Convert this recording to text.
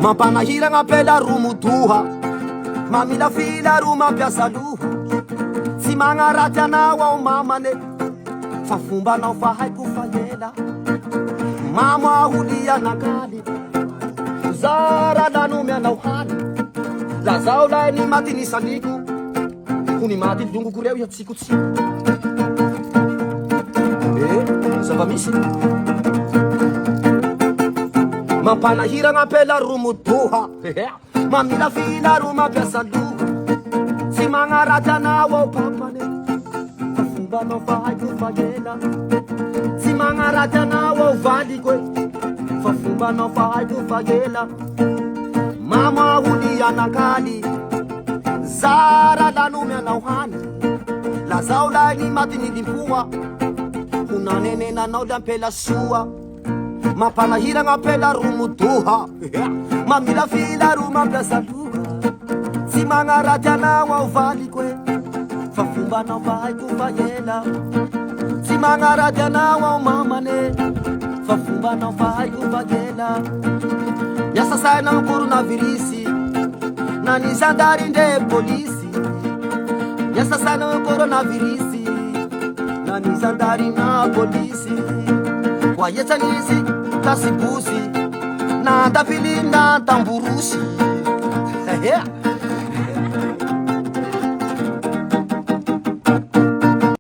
Mampanahiragna apela ro modoha, mamila fila ro mampiasa loha. Tsy magnaraty anao ao mamane, fa fombanao fa haiko fa ela. Mamo aholi anakaly, zara lanome anao hany. La zao lahy ny maty nisaniko, ho ny maty longoko reo iha tsikotsiko. Zava-misy mampanahiragna apela ro modoha, mamila fila ro mampiasa loha. Tsy magnaraty anao ao papane, fa fombanao fa haiko fa ela. Tsy magnaraty anao ao valiko e, fa fombanao fa haiko fa ela. Mamo aholi anakaly, zara lanome anao hany. La zao lahy ny maty ny limpoa, ho nanenenanao le ampela soa. Mampanahiragna apela ro modoha, mamila fila ro mampiasa loha. Tsy magnaraty anao ao valiko e, fa fombanao fa haiko fa ela. Tsy magnaraty anao ao mamane, fa fombanao fa haiko fa ela. Miasa sainao coronavirus, na ny zandary ndre polisy. Miasa sainao coronavirus, na ny zandary na polisy. Voaetsanizy tasibosy, na andapily na tamborosy.